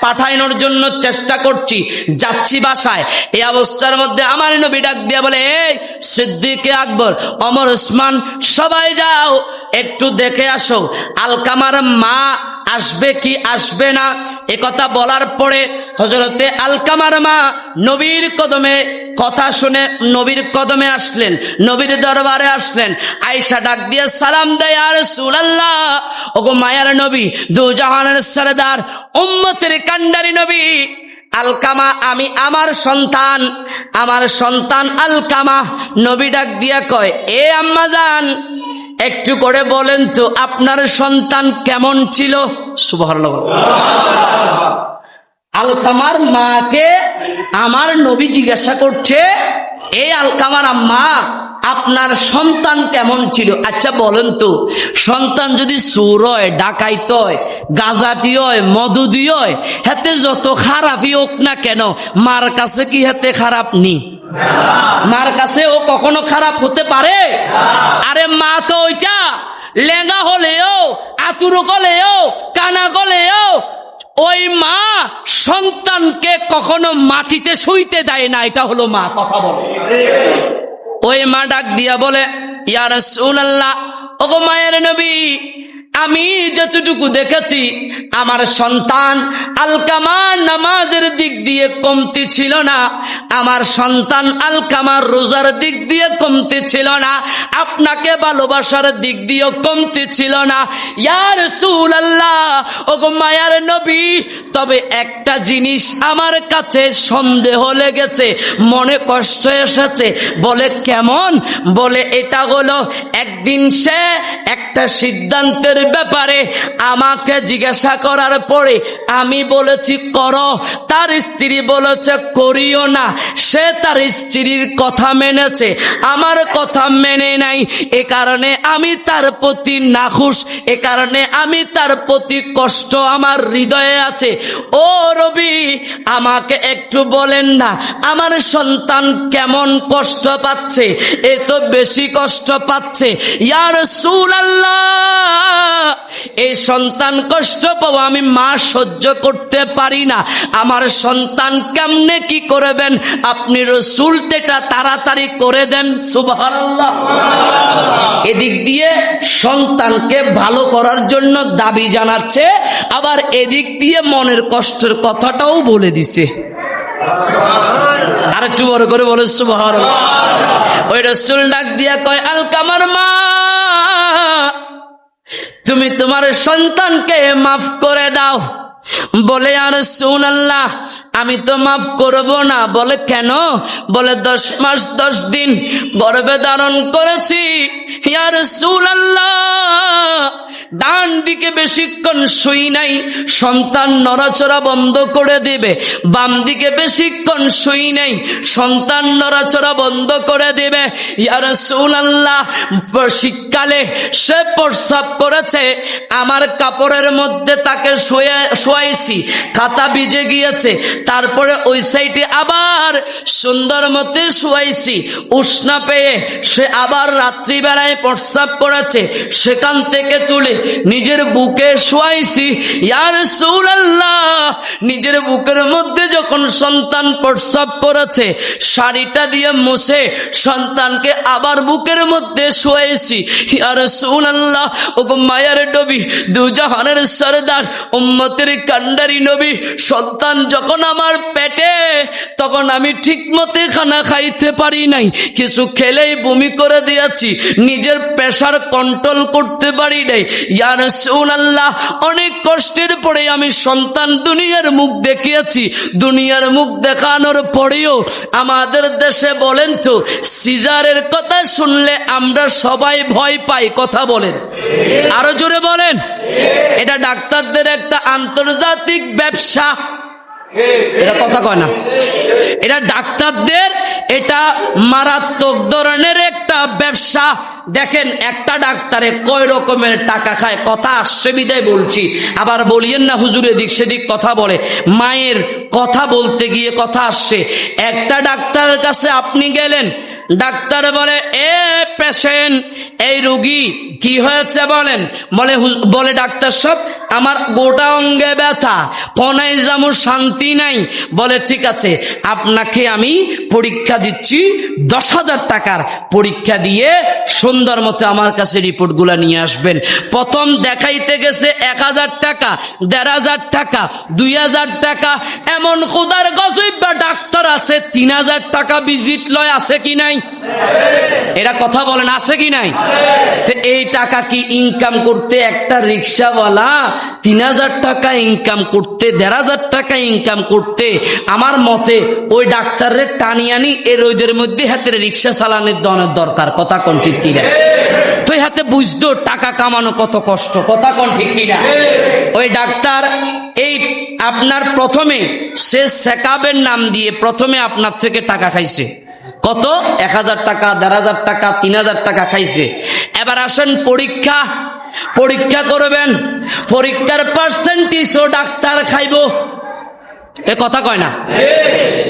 পাঠানোর জন্য চেষ্টা করছি, যাচ্ছি বাসায়। এই অবস্থার মধ্যে আমার নবী ডাক দিয়ে বলে, এই সিদ্দিক আকবর, ওমর, ওসমান, সবাই যাও, একটু দেখে আসো আলকামার মা আসবে কি আসবে না। একথা বলার পরে হযরতে আলকামার মা নবীর কদমে কথা শুনে নবীর কদমে আসলেন, নবীর দরবারে আসলেন। আয়েশা ডাক দিয়ে সালাম দেয়, ইয়া রাসূলুল্লাহ, ওগো মায়ার নবী, দু জাহানের সরদার, উম্মতের কান্ডারি নবী আলকামা, আমি আমার সন্তান আলকামা। নবী ডাক দিয়া কয়, এ আম্মা জান, একটু করে বলেন তো আপনার সন্তান কেমন ছিল? সুবহানাল্লাহ। আলকামার মাকে আমার নবী জিজ্ঞাসা করছে, এই আলকামার আম্মা, আপনার সন্তান কেমন ছিল? আচ্ছা বলেন তো, সন্তান যদি চোর হয়, ডাকাইত হয়, গাঁজাটি হয়, মদুদি হয়, হাতে যত খারাপই হোক না কেন, মার কাছে কি হাতে খারাপ নি? মার কাছে ও কখনো খারাপ হতে পারে? আরে মা তো ওইটা লেঙ্গা হলেও, আতুর হলেও, কানা হলেও, ওই মা সন্তানকে কখনো মাটিতে শুইতে দেয় না। এটা হলো মা। কথা বলে। ওই মা ডাক দিয়া বলে, ইয়া রাসূলুল্লাহ, ওগো মায়ের নবী, আমি যতটুকু দেখেছি আমার সন্তান আলকামা নামাজের দিক দিয়ে কমতি ছিল না, আমার সন্তান আলকামার রোজার দিক দিয়ে কমতি ছিল না, আপনাকে ভালোবাসার দিক দিয়েও কমতি ছিল না। ইয়া রাসূলুল্লাহ, ওগো মায়ার নবী, তবে একটা জিনিস আমার কাছে সন্দেহ লেগেছে, মনে কষ্ট এসেছে। বলে, কেমন? বলে, এটা হলো একদিন সে একটা সিদ্ধান্তের ব্যাপারে আমাকে জিজ্ঞাসা করার পরে আমি বলেছি করো, তার স্ত্রী বলেছে করিও না। সে তার স্ত্রীর কথা মেনেছে, আমার কথা মেনে নাই। এ কারণে আমি তার প্রতি নাখুশ, এ কারণে আমি তার প্রতি কষ্ট আমার হৃদয়ে আছে। ও রবি, আমাকে একটু বলেন না আমার সন্তান কেমন কষ্ট পাচ্ছে? এ তো বেশি কষ্ট পাচ্ছে। ইয়া রাসূলুল্লাহ, এই সন্তান কষ্ট পাবো, আমি মা সহ্য করতে পারি না, আমার সন্তান কেমনে কি করবেন, আপনি রসুল এটা তাড়াতাড়ি করে দেন। সুবহানাল্লাহ। এদিক দিয়ে সন্তানকে ভালো করার জন্য দাবি জানাচ্ছে, আবার এদিক দিয়ে মনের কষ্টের কথাটাও বলে দিছে। আর একটু বড় করে বলে সুবহানাল্লাহ। ওই রাসূল ডাক দিয়া কয়, আলকামার মা, তুমি তোমার সন্তানকে মাফ করে দাও। বলে ইয়া রাসূলুল্লাহ, আমি তো মাফ করব না। বলে কেন? বলে 10 মাস 10 দিন গর্ভে ধারণ করেছি। ইয়া রাসূলুল্লাহ, ডান দিকে বেশিক্ষণ শুই নাই, সন্তান নড়াচড়া বন্ধ করে দিবে। বাম দিকে বেশিক্ষণ শুই নাই, সন্তান নড়াচড়া বন্ধ করে দিবে। ইয়া রাসূলুল্লাহ, শীতকালে সে প্রস্রাব করেছে, আমার কাপড়ের মধ্যে তাকে শোয়াইছি, খাতা ভিজে গিয়েছে, তারপরে ওই সাইডে আবার সুন্দর মতে শোয়াইছি, উষ্ণা পেয়ে সে আবার রাত্রিবেলায় প্রস্রাব করেছে, সেখান থেকে তুলে নিজের বুকে শোয়াইছি। ইয়া রাসূলুল্লাহ, নিজের বুকের মধ্যে যখন সন্তান প্রস্রাব করেছে, শাড়িটা দিয়ে মুছে সন্তানকে আবার বুকের মধ্যে শোয়াইছি। ইয়া রাসূলুল্লাহ, ওগো মায়ের নবী, দুজাহানের সরদার, উম্মতের কান্ডারি নবী, সন্তান যখন আমার পেটে, তখন আমি ঠিক মতে খানা খাইতে পারি নাই, কিছু খেলেই বমি করে দিয়েছি, নিজের প্রেসার কন্ট্রোল করতে পারি নাই। ইয়া রাসূলুল্লাহ, অনেক কষ্টের পরে আমি সন্তান দুনিয়ার মুখ দেখিয়েছি। দুনিয়ার মুখ দেখানোর পরেও আমাদের দেশে বলেন তো, সিজারের কথা শুনলে আমরা সবাই ভয় পাই। কথা বলেন, আরো জোরে বলেন। এটা ডাক্তারদের একটা আন্তর্জাতিক ব্যবসা। এটা কথা কয় না, এটা ডাক্তারদের এটা মারাত্মক ধরনের একটা ব্যবসা। দেখেন একটা ডাক্তারে কয় রকমের টাকা খায়। কথা আসছে বিদায় বলছি, আবার বলিয়েন না হুজুর এদিক সেদিক কথা বলে। মায়ের কথা বলতে গিয়ে কথা আসছে। একটা ডাক্তারের কাছে আপনি গেলেন, ডাক্তার বলে, এ পেশেন্ট, এই রোগী কি হয়েছে বলেন। বলে ডাক্তার সাহেব, আমার গোটা অঙ্গে ব্যথা, কোনায় যাবো শান্তি নাই। বলে ঠিক আছে, আপনাকে আমি পরীক্ষা দিচ্ছি, 10,000 টাকার পরীক্ষা দিয়ে সুন্দর মতো আমার কাছে রিপোর্টগুলো নিয়ে আসবেন। প্রথম দেখাইতে গেছে 1,000 টাকা, 1,500 টাকা, 2,000 টাকা। এমন খোদার গজব বা ডাক্তার আছে 3,000 টাকা ভিজিট লয়, আছে কি নাই? এরা কথা বলেন, আছে কি নাই? তো এই টাকা কি ইনকাম করতে একটা রিক্সাওয়ালা 3,000 টাকা ইনকাম করতে, 1,500 টাকা ইনকাম করতে, আমার মতে ওই ডাক্তারের টানিয়ানি এর ওইদের মধ্যে হাতের রিক্সা চালানোর দরকার। কথা কোন ঠিক কিনা? তো হাতে বুঝতো টাকা কামানো কত কষ্ট। কথা কোন ঠিক কিনা? ওই ডাক্তার এই আপনার প্রথমে সে চেকআপের নাম দিয়ে প্রথমে আপনার থেকে টাকা খাইছে। কত? 1,000 টাকা, 1,500 টাকা, 3,000 টাকা খাইছে। এবার আসেন পরীক্ষা করবেন, পরীক্ষার পার্সেন্টেজও ডাক্তার খাইব। এ কথা কয় না?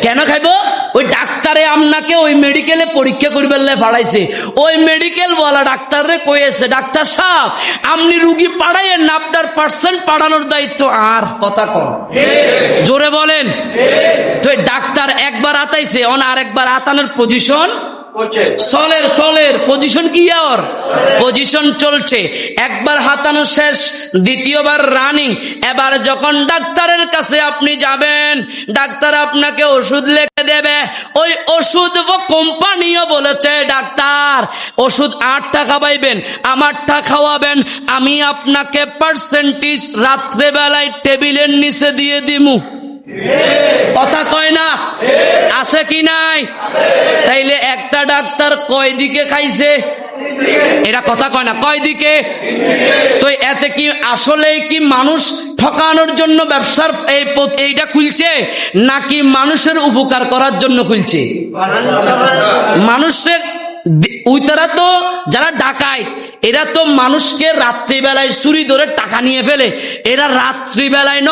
কেন খাইব? ওই ডাক্তারে আপনাকে ওই মেডিকেলে পরীক্ষা করবে ফাড়াইছে, ওই মেডিকেল বলা ডাক্তারে কয়েছে, ডাক্তার সাহেব আপনি রুগী পাড়াইয়েন না, আপনার পার্সেন্ট পাড়ানোর দায়িত্ব আর। কথা কন, জোরে বলেন। তো ডাক্তার একবার আতাইছে, আর একবার আতানোর পজিশন সলের পজিশন কি আর পজিশন চলছে। একবার হাতানো শেষ, দ্বিতীয়বার রানিং। এবার যখন ডাক্তারের কাছে আপনি যাবেন, ডাক্তার আপনাকে ওষুধ লিখে দেবে। ওই ওষুধ কোম্পানিও বলেছে, ডাক্তার ওষুধ 8 টাকা পাইবেন, আমারটা খাওয়াবেন, আমি আপনাকে পার্সেন্টেজ রাত্রেবেলায় টেবিলের নিচে দিয়ে দিমু। কথা কয় না? আছে কি নাই? তাইলে একটা ডাক্তার কয় দিকে খাইছে? এটা কথা কয় না, কয় দিকে? তো এতে কি আসলে কি মানুষ ঠকানোর জন্য ব্যবসার এইটা খুলছে, নাকি মানুষের উপকার করার জন্য খুলছে? মানুষের ওইতারা তো যারা ডাকায় এরা তো মানুষকে রাত্রিবেলায় চুরি ধরে টাকা নিয়ে ফেলে। এরা রাত্রিবেলায়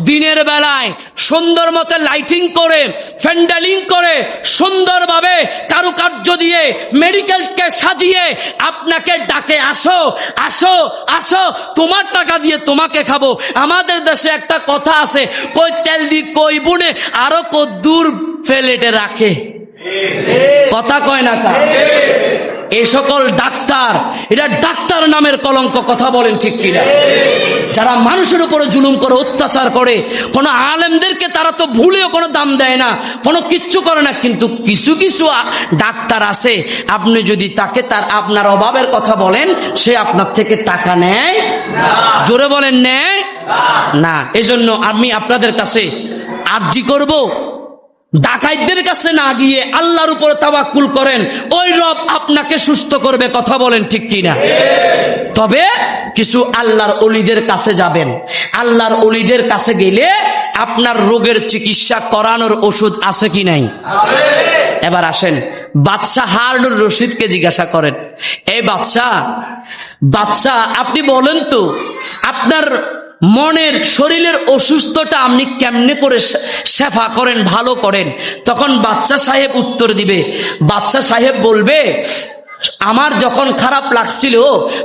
দিনের বেলায় সুন্দর মতো লাইটিং করে, প্যান্ডেলিং করে, সুন্দরভাবে কারুকার্য দিয়ে, মেডিকেলকে সাজিয়ে আপনাকে ডাকে, আসো আসো আসো, তোমার টাকা দিয়ে তোমাকে খাবো। আমাদের দেশে একটা কথা আছে, কই তেল দি কই বুনে আরো কদ্দুর প্লেটে রাখে, কথা কয় না কা? এই সকল ডাক্তার, এরা ডাক্তার নামের কলঙ্ক, কথা বলেন ঠিক কিনা? যারা মানুষের উপরে জুলুম করে, অত্যাচার করে, কোনো আলেমদেরকে তারা তো ভুলেও কোনো দাম দেয় না, কোনো কিচ্ছু করে না। কিন্তু কিছু কিছু ডাক্তার আছে, আপনি যদি তাকে আপনার অভাবের কথা বলেন, সে আপনার থেকে টাকা নেয়, জোরে বলেন নেয় না। এজন্য আমি আপনাদের কাছে আরজি করব, ডাকাইতদের কাছে না গিয়ে আল্লাহর উপর তাওয়াক্কুল করেন, ওই রব আপনাকে সুস্থ করবে, কথা বলেন ঠিক কিনা? তবে কিছু আল্লাহর ওলিদের কাছে যাবেন, আল্লাহর ওলিদের কাছে গেলে আপনার রোগের চিকিৎসা করানোর ওষুধ আছে কি নাই? এবার আসেন, বাদশাহ হারুনুর রশিদকে জিজ্ঞাসা করেন, এই বাদশাহ আপনি বলেন তো, আপনার মনের শরীরের অসুস্থতা আপনি কেমনে করে শেফা করেন, ভালো করেন? তখন বাদশাহ সাহেব উত্তর দিবে, বাদশাহ সাহেব বলবে, আমার যখন খারাপ লাগছিল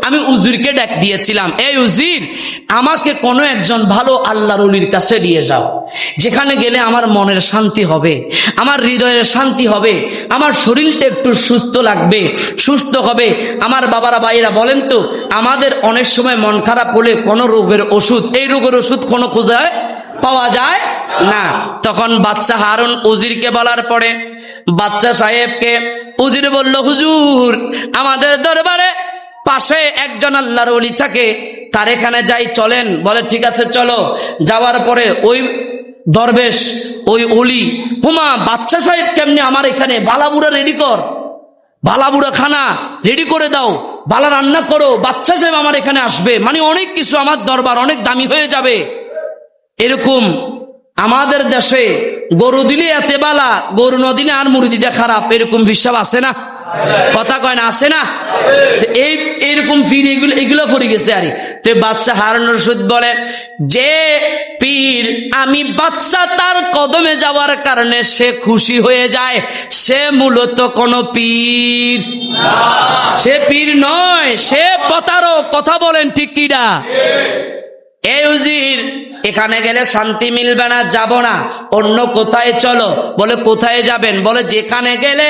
আমি উজিরকে ডাক দিয়েছিলাম, এই উজির, আমাকে কোনো একজন ভালো আল্লাহর ওলির কাছে নিয়ে যাও, যেখানে গেলে আমার মনের শান্তি হবে, আমার হৃদয়ের শান্তি হবে, আমার শরীরটা একটু সুস্থ লাগবে, সুস্থ হবে। আমার বাবারা ভাইরা বলেন তো, আমাদের অনেক সময় মন খারাপ হলে কোনো রোগের ওষুধ, এই রোগের ওষুধ কোনো খোঁজায় পাওয়া যায় না। তখন বাদশাহ হারুন উজিরকে বলার পরে বাদশাহ সাহেবকে উজির বলল, হুজুর, আমাদের দরবারে পাশে একজন আল্লাহর ওলি থাকে, তার এখানে যাই, চলেন। বলে ঠিক আছে চলো। যাওয়ার পরে ওই দরবেশ, ওই ওলি, হুমা বাদশাহ সাহেব কেমনে আমার এখানে, বালাবুড়া রেডি কর, বালাবুড়া খানা রেডি করে দাও, বালা রান্না করো, বাদশাহ সাহেব আমার এখানে আসবে, মানে অনেক কিছু, আমার দরবার অনেক দামি হয়ে যাবে। এরকম আমাদের দেশে গরু দিলে এতে বালা, গরু ন দিলে আর মুরগিটা খারাপ, এরকম বিশ্বাস আছে না? কথা কয় না, আছে না? এইরকম পীর এগুলো পড়ে গেছে। আরে তো বাদশাহ হারুনুর রশিদ বলে, যে পীর আমি বাদশাহ তার কদমে যাওয়ার কারণে সে খুশি হয়ে যায়, সে মূলত কোন পীর, সে পীর নয়, সে প্রতারক, কথা বলেন ঠিক কিনা? এই উজির, এখানে গেলে শান্তি মিলবে না, যাব না, অন্য কোথায় চলো। বলে কোথায় যাবেন? বলে যেখানে গেলে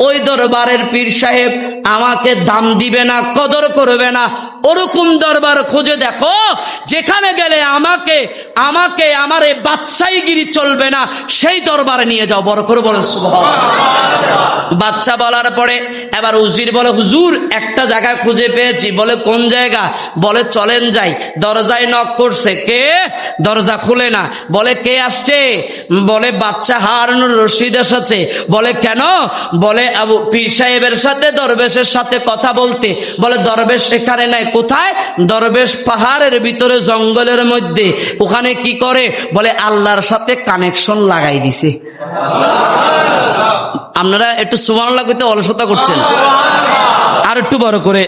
ওই দরবারের পীর সাহেব আমাকে দাম দিবে না, কদর করবে না, ওরকম দরবার খুঁজে দেখো, যেখানে গেলে আমাকে আমার এই বাদশাহীগিরি চলবে না, সেই দরবারে নিয়ে যাও। বড় করে বলে সুবহানাল্লাহ। বাদশা বলার পরে এবার উজির বলে, হুজুর, একটা জায়গা খুঁজে পেয়েছি। বলে কোন জায়গা? বলে চলেন যাই। দরজায় নক করছে, কে? দরজা খুলে না। বলে কে আসছে? বলে বাদশাহ হারুনুর রশিদ এসেছে। বলে কেন? বলে আবু পীর সাহেবের সাথে দরবেশের সাথে কথা বলতে। বলে দরবেশ এখানে নাই। কোথায়? দরবেশ পাহাড়ের ভিতরে, জঙ্গলের মধ্যে। ওখানে কি করে? বলে আল্লাহর সাথে কানেকশন লাগাই দিছে। আপনারা একটু সুবহানাল্লাহ কইতে অলসতা করছেন, আর একটু বড় করে।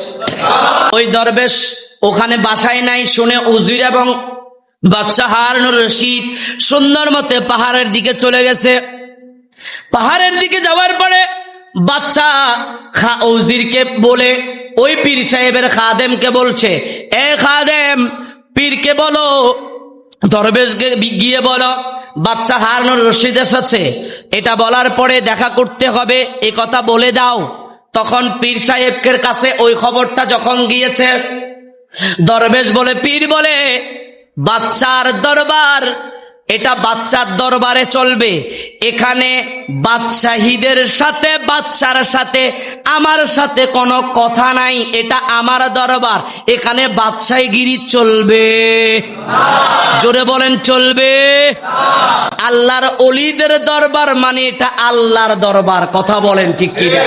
ওই দরবেশ ওখানে বাসায় নাই শুনে উজির এবং বাদশাহ হারুনুর রশিদ সুন্দর মতে পাহাড়ের দিকে চলে গেছে। পাহাড়ের দিকে যাওয়ার পরে বাদশাহ উজিরকে বলে, ওই পীর সাহেবের খাদেমকে বলছে, এ খাদেম, পীরকে বলো, দরবেশকে গিয়ে বলো বাদশাহ হারুনুর রশিদ এসেছে, এটা বলার পরে দেখা করতে হবে, এই কথা বলে দাও। তখন পীর সাহেবের কাছে ওই খবরটা যখন গিয়েছে, দরবেশ বলে, পীর বলে, বাদশার দরবার, এটা বাদশার দরবারে চলবে, এখানে বাদশাহীদের সাথে, বাদশার সাথে আমার সাথে কোনো কথা নাই, এটা আমার দরবার, এখানে বাদশাহীগিরি চলবে। জোরে বলেন চলবে। আল্লাহর ওলিদের দরবার মানে এটা আল্লাহর দরবার, কথা বলেন ঠিক কিনা?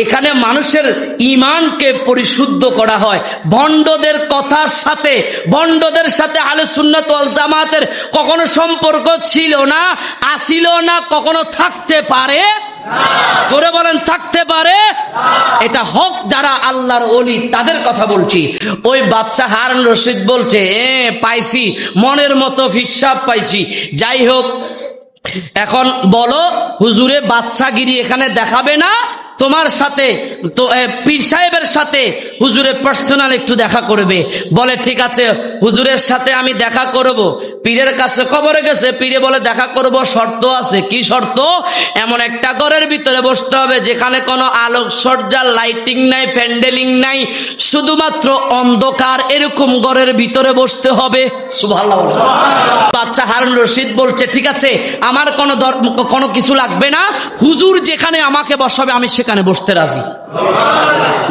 এখানে মানুষের ঈমানকে পরিশুদ্ধ করা হয়। ভণ্ডদের কথার সাথে, ভণ্ডদের সাথে আহলে সুন্নাত ওয়াল জামাতের কখনো সম্পর্ক ছিল না, আসিল না, কখনো থাকতে পারে জোরে বলেন থাকতে পারে? এটা হক যারা আল্লাহর ওলি তাদের কথা বলছি। ওই বাচ্চা হারুন রশিদ বলছে পাইছি, মনের মতো হিসাব পাইছি। যাই হোক, এখন বলো হুজুরে বাদশাগিরি এখানে দেখাবে না? তোমার সাথে তো পীর সাহেবের সাথে হুজুরে পার্সোনাল একটু দেখা করবে। বলে ঠিক আছে হুজুরের সাথে আমি দেখা করব। পীরের কাছে খবরে গেছে, পীরে বলে দেখা করব, শর্ত আছে। কি শর্ত? এমন একটা ঘরের ভিতরে বসতে হবে যেখানে কোনো আলোকসজ্জা, লাইটিং নাই, প্যান্ডেলিং নাই, শুধুমাত্র অন্ধকার, এরকম ঘরের ভিতরে বসতে হবে। সুবহানাল্লাহ। বাচ্চা হারুন রশিদ বলছে ঠিক আছে, আমার কোনো কিছু লাগবে না, হুজুর যেখানে আমাকে বসাবে আমি সেখানে বসতে রাজি।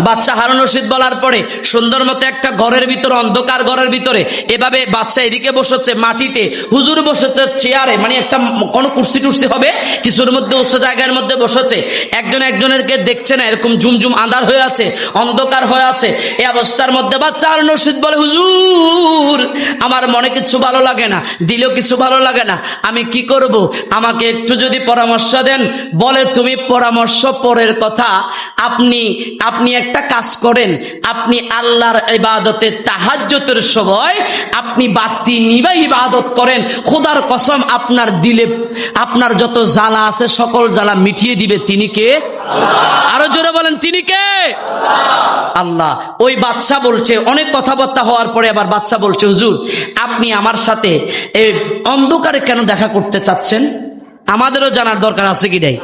বাচ্চা হারুন রশিদ বলার পরে সুন্দর মতো একটা ঘরের ভিতরে, অন্ধকার ঘরের ভিতরে এভাবে বাচ্চা এদিকে বসেছে মাটিতে, হুজুর বসেছে চেয়ারে, মানে একটা কোনো কুর্সি টুর্সি হবে কিছুর মধ্যে, উচ্চ জায়গার মধ্যে বসেছে। একজন একজনেরকে দেখছে না, এরকম ঝুমঝুম আঁধার হয়ে আছে, অন্ধকার হয়ে আছে। এই অবস্থার মধ্যে বাচ্চা হারুন রশিদ বলে হুজুর আমার মনে কিছু ভালো লাগে না, দিলেও কিছু ভালো লাগে না, আমি কি করব? আমাকে একটু যদি পরামর্শ দেন। বলে তুমি পরামর্শ পরের কথা, আপনি একটা কাজ করেন, আপনি আল্লাহর ইবাদতে তাহাজ্জুদের সময় আপনি বাতি নিভা ইবাদত করেন, খোদার কসম আপনার দিলে আপনার যত জ্বালা আছে সকল জ্বালা মিটিয়ে দিবে। তিনি কে? আরো জোরে বলেন তিনি কে? আল্লাহ। ওই বাদশা বলছে, অনেক কথাবার্তা হওয়ার পরে আবার বাদশা বলছে হুজুর আপনি আমার সাথে অন্ধকারে কেন দেখা করতে চাচ্ছেন? আমাদেরও জানার দরকার আছে কি নাই?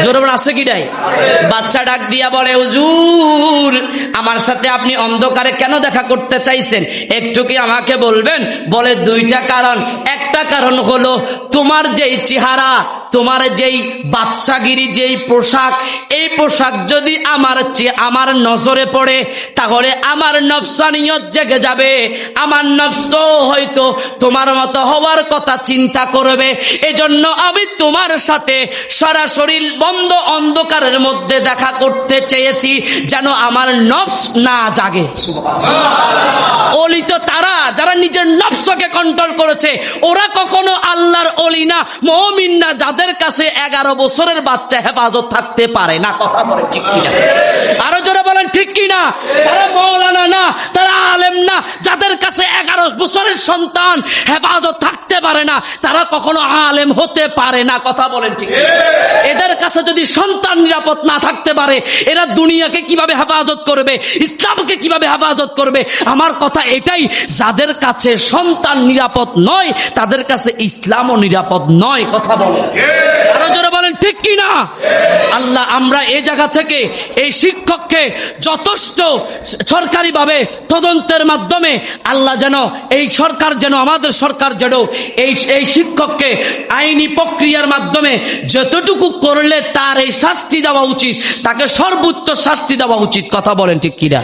জোরে বলেন আছে কি নাই? বাচ্চা ডাক দিয়া বলে হুজুর আমার সাথে আপনি অন্ধকারে কেন দেখা করতে চাইছেন একটু কি আমাকে বলবেন? বলে দুইটা কারণ। একটা কারণ হলো তোমার যেই চেহারা, তোমার যেই বাদশাগিরি, যেই পোশাক, এই পোশাক যদি আমার নজরে পড়ে তাহলে আমার নফসানিয়ত জেগে যাবে, আমার নফস হয়তো তোমার মতো হওয়ার কথা চিন্তা করবে। এজন্য আমি তোমার সাথে সরাসরি বন্ধ অন্ধকারের মধ্যে দেখা করতে চেয়েছি যেন আমার নফস না জাগে। ওলি তো তারা যারা নিজের নফসকে কন্ট্রোল করেছে, ওরা কখনো আল্লাহর ওলি না, মুমিন না, যাদের কাছে 11 বছরের বাচ্চা হেফাজত থাকতে পারে না। কথা বলে ঠিক কিনা? আরো জোরে বলেন ঠিক কিনা? তারা মাওলানা না, তারা আলেম না, যাদের কাছে 11 বছরের সন্তান হেফাজত থাকতে পারে না, তারা কখনো আলেম হতে পারে না। কথা বলেন ঠিক কিনা? এদের কাছে যদি সন্তান নিরাপদ না থাকতে পারে, এরা দুনিয়াকে কিভাবে হেফাজত করবে, ইসলামকে কিভাবে হেফাজত করবে? আমার কথা এটাই, যাদের কাছে সন্তান নিরাপদ নয় তাদের কাছে ইসলামও নিরাপদ নয়। কথা বলেন আরো জোরে বলেন ঠিক কিনা? আল্লাহ আমরা এই জায়গা থেকে এই শিক্ষককে যথেষ্ট সরকারিভাবে তদন্তের মাধ্যমে আল্লাহ যেন এই সরকার যেন আমাদের সরকার যেন এই শিক্ষককে আইনি প্রক্রিয়ার মাধ্যমে যতটুকু করলে তার এই শাস্তি দেওয়া উচিত, তাকে সর্বোচ্চ শাস্তি দেওয়া উচিত। কথা বলেন ঠিক কিনা?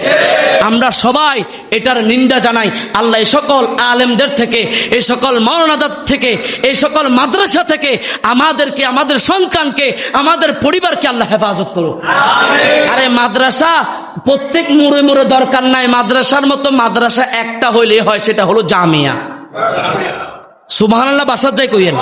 আমরা সবাই এটার নিন্দা জানাই। আল্লাহ এই সকল আলেমদের থেকে, এই সকল মাওলানাদের থেকে, এই সকল মাদ্রাসা থেকে আমাদেরকে, আমাদের সন্তানকে, আমাদের পরিবারকে আল্লাহ হেফাজত করুন। আরে মাদ্রাসা প্রত্যেক মোড়ে মোড়ে দরকার নাই, মাদ্রাসার মতো মাদ্রাসা একটা হইলে হয়, সেটা হলো জামিয়া। সুবহানাল্লাহ বাসার যাই কইেন।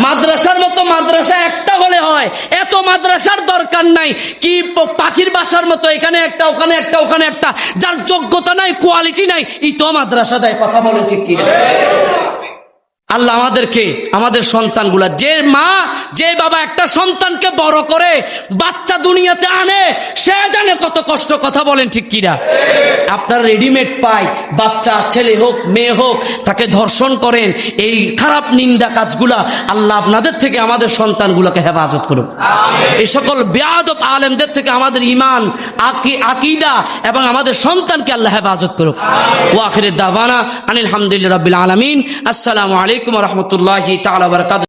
মাদ্রাসার মতো মাদ্রাসা একটা হলে হয়, এত মাদ্রাসার দরকার নাই। কি পাখির বাসার মতো এখানে একটা, ওখানে একটা, ওখানে একটা, যার যোগ্যতা নাই, কোয়ালিটি নাই, এই তো মাদ্রাসা দেয়। কথা বলে ঠিক কি? আল্লাহ আমাদেরকে, আমাদের সন্তানগুলা, যে মা যে বাবা একটা সন্তানকে বড় করে বাচ্চা দুনিয়াতে আনে, সে জানে কত কষ্ট। কথা বলেন ঠিক কিনা? আপনার রেডিমেড পাই বাচ্চা, ছেলে হোক মেয়ে হোক, তাকে ধর্ষণ করেন, এই খারাপ নিন্দা কাজগুলা আল্লাহ আপনাদের থেকে আমাদের সন্তানগুলোকে হেফাজত করুন। এই সকল বেয়াদব আলেমদের থেকে আমাদের ঈমান, আকীদা এবং আমাদের সন্তানকে আল্লাহ হেফাজত করুন। ওয়া আখিরু দাওয়ানা আনিল হামদুলিল্লাহি রাব্বিল আলামিন। আসসালামু আলাইকুম ওয়া রাহমাতুল্লাহি তাআলা ওয়া বারাকাতুহু।